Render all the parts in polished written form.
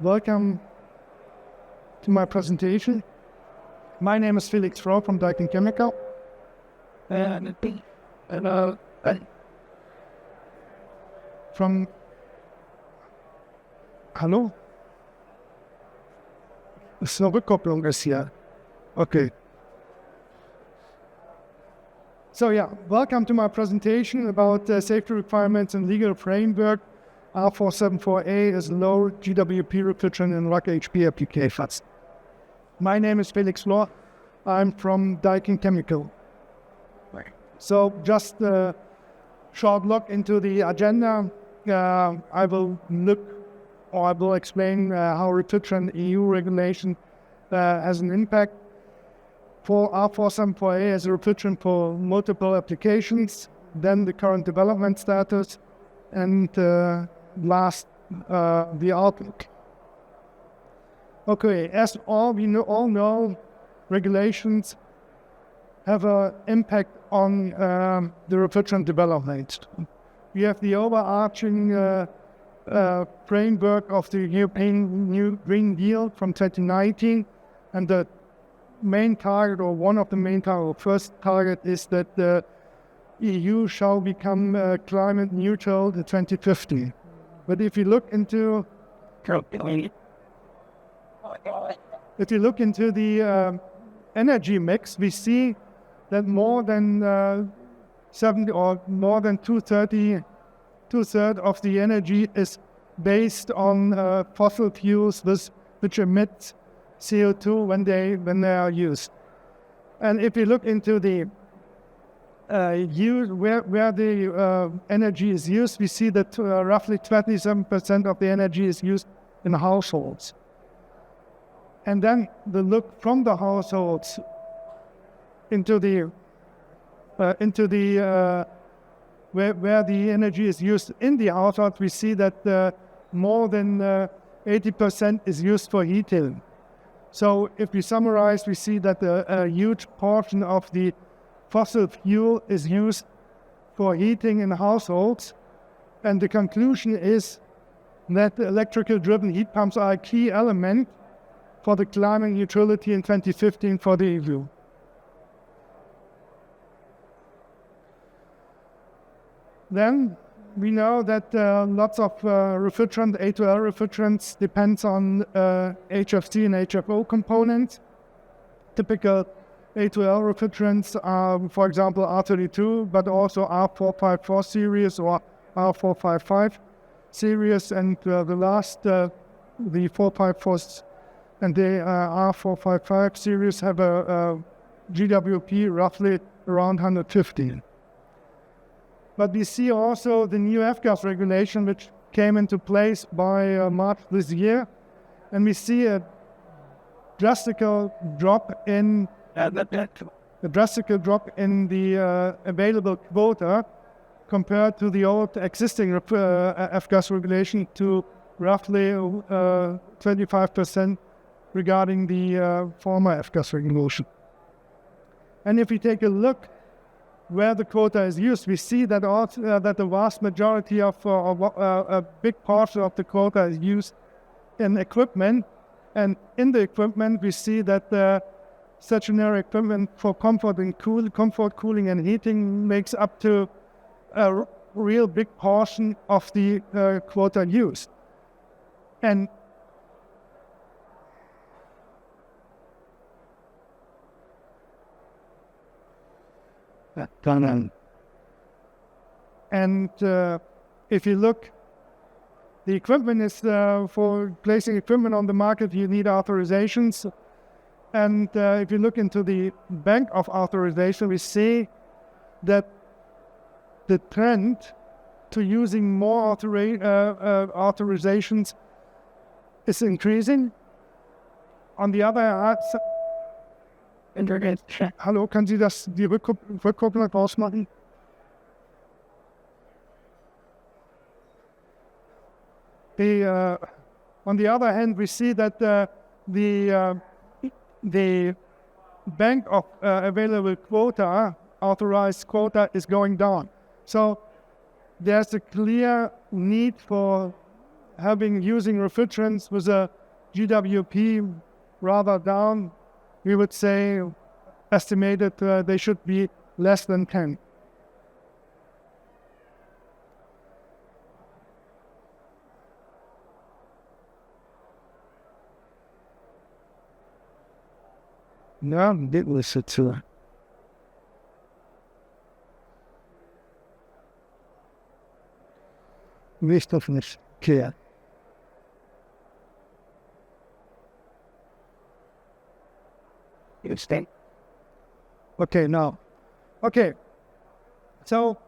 Welcome to my presentation. My name is Felix Frau from Daikin Chemical. Hallo? Ist eine Rückkopplung ist hier. Okay. So welcome to my presentation about safety requirements and legal framework. R-474A is low GWP refrigerant in RACHP applications. My name is Felix Frau. I'm from Daikin Chemical. So just a short look into the agenda. I will explain how refrigerant EU regulation has an impact for R-474A as a refrigerant for multiple applications, then the current development status, and last, the outlook. Okay, as we all know, regulations have an impact on the refrigerant development. We have the overarching framework of the European New Green Deal from 2019, and the main target, or one of the main targets, or first target, is that the EU shall become climate neutral to 2050. But if you look into the energy mix, we see that more than 70 or more than two-thirds of the energy is based on fossil fuels which emit CO2 when they are used. And if you look into the where the energy is used, we see that roughly 27% of the energy is used in households. And then the look from the households into the where the energy is used in the household, we see that more than 80% is used for heating. So if we summarize, we see that a huge portion of the fossil fuel is used for heating in households, and the conclusion is that electrical driven heat pumps are a key element for the climate neutrality in 2015 for the EU. Then we know that lots of refrigerant, A2L refrigerants, depends on HFC and HFO components. Typical A2L refrigerants are, for example, R32, but also R-454 series or R-455 series, and the last, the 454s and the R-455 series have a GWP roughly around 150. But we see also the new F-gas regulation, which came into place by March this year, and we see a drastic drop in the available quota compared to the old existing F-gas regulation to roughly 25% regarding the former F-gas regulation. And if we take a look where the quota is used, we see that that the vast majority of a big portion of the quota is used in equipment, and in the equipment we see that stationary equipment for comfort, cooling, and heating makes up to a real big portion of the quota used. And if you look, the equipment is for placing equipment on the market, you need authorizations. And if you look into the bank of authorization, we see that the trend to using more authorizations is increasing. On the other hand, hallo, kann Sie die Rückkopplung rausmachen? On the other hand, we see that the bank of available quota, authorized quota, is going down. So there's a clear need for using refrigerants with a GWP rather down, we would say estimated they should be less than 10. No, did listen to it. Wichstoffnis keer. You stay. Okay, now. Okay. So,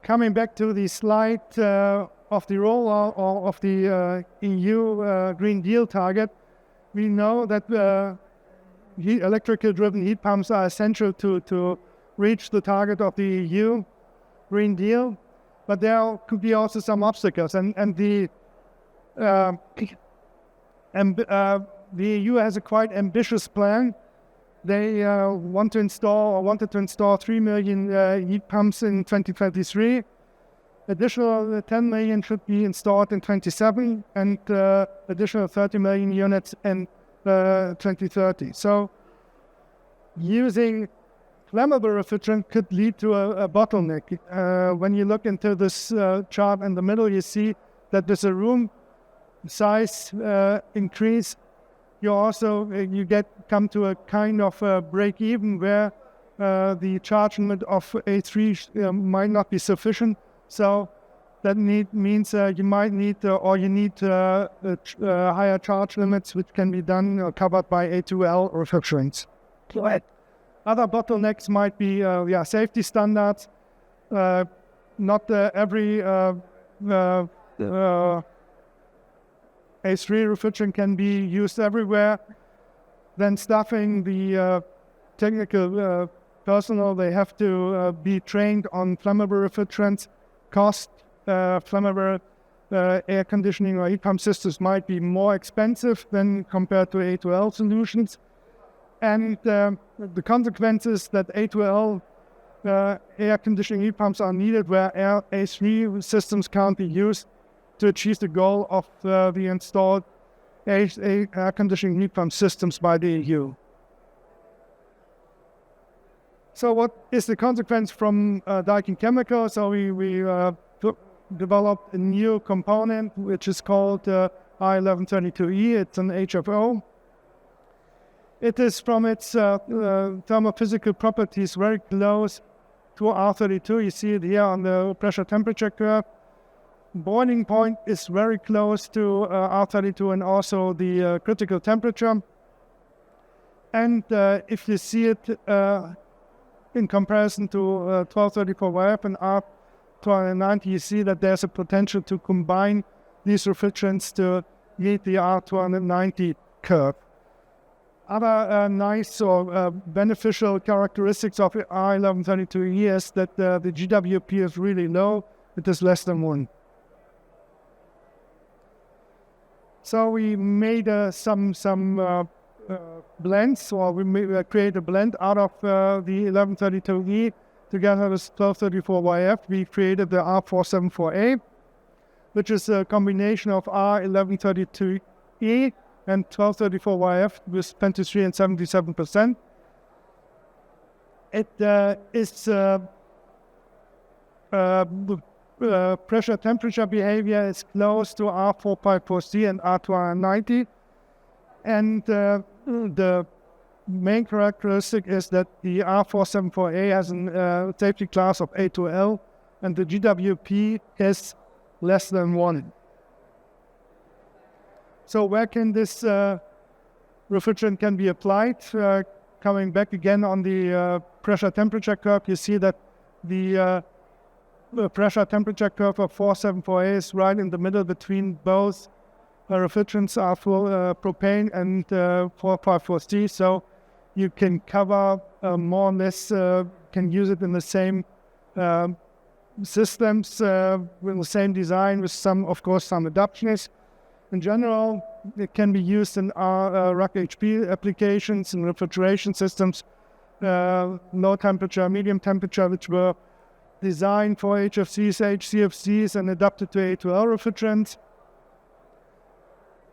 coming back to the slide of the rollout or of the EU Green Deal target, we know that electrically driven heat pumps are essential to reach the target of the EU Green Deal, but there could be also some obstacles, and the EU has a quite ambitious plan. They wanted to install 3 million heat pumps in 2023. Additional 10 million should be installed in 2027, and additional 30 million units in 2030. So using flammable refrigerant could lead to a bottleneck. When you look into this chart in the middle, you see that there's a room size increase. You come to a kind of break even where the charge limit of A3 might not be sufficient. So that means you might need higher charge limits, which can be done or covered by A2L refrigerants. Other bottlenecks might be safety standards. Not every A3 refrigerant can be used everywhere. Then staffing the technical personnel, they have to be trained on flammable refrigerants. Cost flammable air conditioning or heat pump systems might be more expensive than compared to A2L solutions. And the consequences that A2L air conditioning heat pumps are needed where A3 systems can't be used to achieve the goal of the installed air conditioning heat pump systems by the EU. So what is the consequence from Daikin Chemical? So we developed a new component which is called R-474A. It's an HFO. It is from its thermophysical properties very close to R32. You see it here on the pressure temperature curve. Boiling point is very close to R32 and also the critical temperature. And if you see it in comparison to 1234YF and R290, you see that there's a potential to combine these refrigerants to meet the R290 curve. Other nice or beneficial characteristics of R-474A is that the GWP is really low. It is less than 1. So we made some blends, or we created a blend out of the 1132E together with 1234YF. We created the R-474A, which is a combination of R-1132E and 1234YF with 23 and 77%. It is pressure temperature behavior is close to R454C and R290. And the main characteristic is that the R-474A has a safety class of A2L, and the GWP is less than 1. So where can this refrigerant can be applied? Coming back again on the pressure temperature curve, you see that the pressure temperature curve of 474A is right in the middle between both refrigerants, propane and 454C. So you can cover more or less, can use it in the same systems with the same design, with some adaptations. In general, it can be used in our RACHP applications and refrigeration systems, low temperature, medium temperature, which were designed for HFCs, HCFCs, and adapted to A2L refrigerants.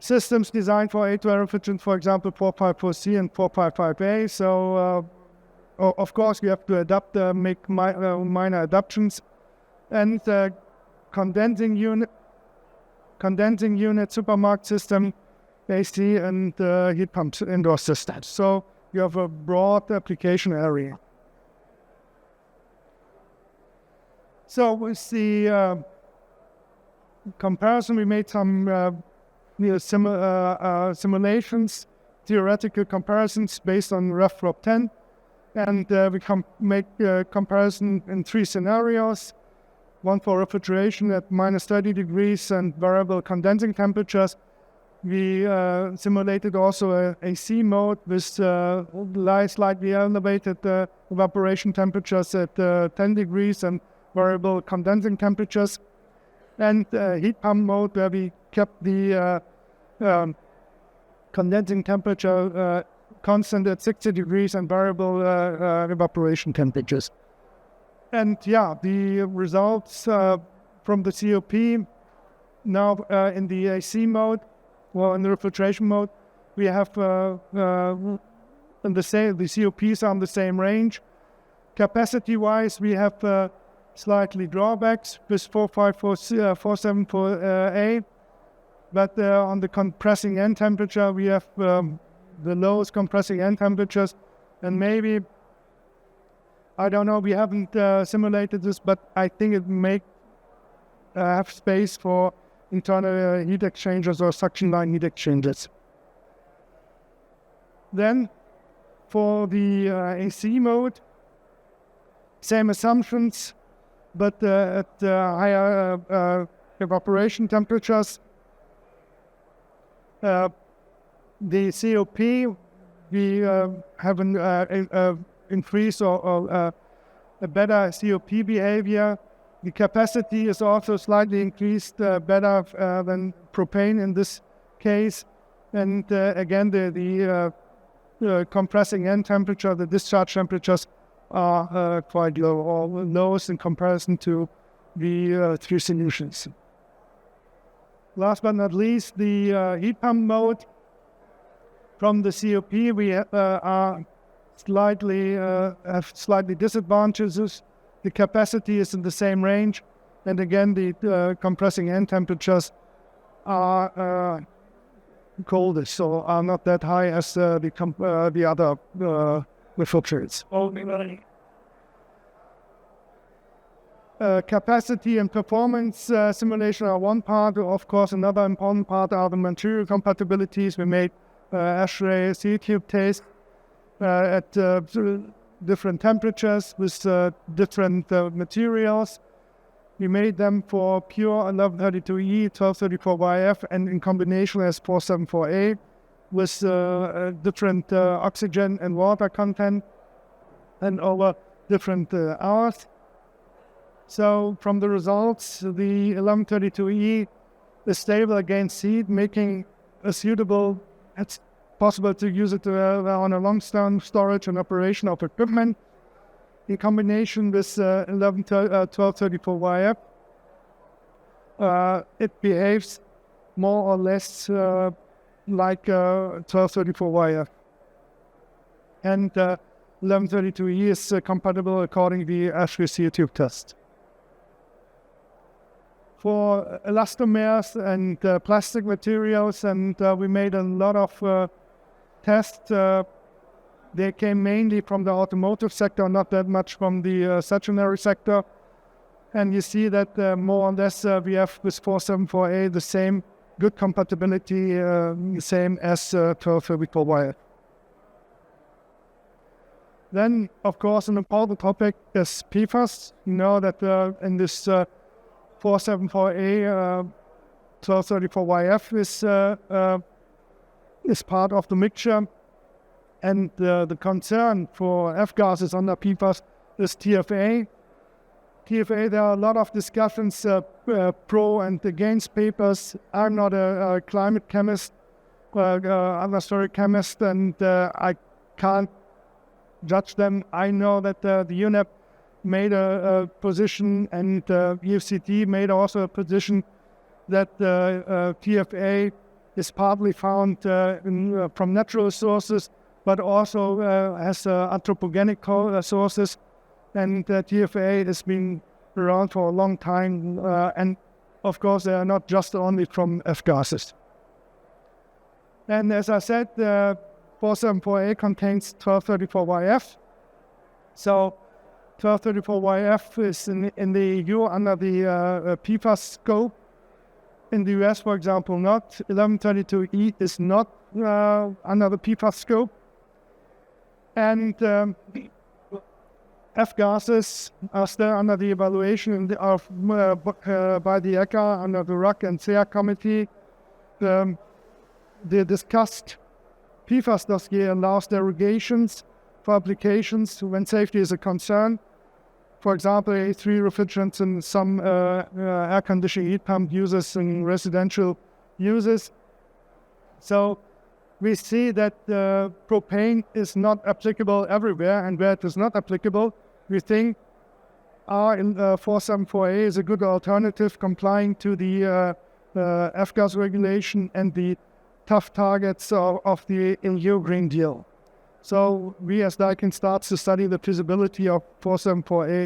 Systems designed for A2L refrigerants, for example, 454C and 455A. So, of course, you have to adapt, make minor adaptations. And condensing unit, supermarket system, AC, and heat pumps indoor systems. So you have a broad application area. So with the comparison, we made some simulations, theoretical comparisons based on RefRob 10, and we make comparison in 3 scenarios. One for refrigeration at minus 30 degrees and variable condensing temperatures. We simulated also a AC mode with slightly elevated evaporation temperatures at 10 degrees and variable condensing temperatures. And heat pump mode, where we kept the condensing temperature constant at 60 degrees and variable evaporation temperatures. And yeah, the results from the COP now in the AC mode, well, in the refrigeration mode, we have the COPs are on the same range. Capacity-wise, we have slightly drawbacks with 474A, but on the compressing end temperature, we have the lowest compressing end temperatures, and maybe, I don't know, we haven't simulated this, but I think it may have space for internal heat exchangers or suction line heat exchangers. Then, for the AC mode, same assumptions, but at higher evaporation temperatures. The COP, we have an increase or a better COP behavior. The capacity is also slightly increased, better than propane in this case. And again, the compressing end temperature, the discharge temperatures are quite low, or lowest in comparison to the 3 solutions. Last but not least, the heat pump mode. From the COP, we have slightly disadvantages. The capacity is in the same range, and again, the compressing end temperatures are coldest, so are not that high as the other refrigerants. Capacity and performance simulation are one part. Of course, another important part are the material compatibilities. We made ASHRAE seal tube tests at different temperatures with different materials. We made them for pure 1132E, 1234YF, and in combination as 474A with different oxygen and water content and over different hours. So from the results, the 1132E is stable against heat, making a suitable, it's possible to use it on a long-term storage and operation of equipment. In combination with 1234YF, it behaves more or less like 1234YF. And 1132E is compatible according to the ASHRAE seal tube test. For elastomers and plastic materials, and we made a lot of tests. They came mainly from the automotive sector, not that much from the stationary sector. And you see that more or less we have with 474A the same good compatibility, same as 1234YF. Then, of course, an important topic is PFAS. You know that in this 474A, 1234YF is part of the mixture. And the concern for F-gases under PFAS is TFA. TFA, there are a lot of discussions, pro and against papers. I'm not a climate chemist, atmospheric chemist, and I can't judge them. I know that the UNEP made a position, and EFCT made also a position that TFA is partly found from natural sources, but also has anthropogenic sources. And TFA has been around for a long time, and of course they are not just only from F-gases. And as I said, 474A contains 1234YF. So 1234YF is in the EU under the PFAS scope. In the US, for example, not. 1132E is not under the PFAS scope. And F-gases are still under the evaluation by the ECHA under the RACHP and CEA committee. The discussed PFAS dossier allows derogations for applications when safety is a concern. For example, A3 refrigerants in some air conditioning heat pump uses in residential uses. So we see that propane is not applicable everywhere, and where it is not applicable, we think R-474A is a good alternative complying to the F-gas regulation and the tough targets of the EU Green Deal. So we as Daikin starts to study the feasibility of 474A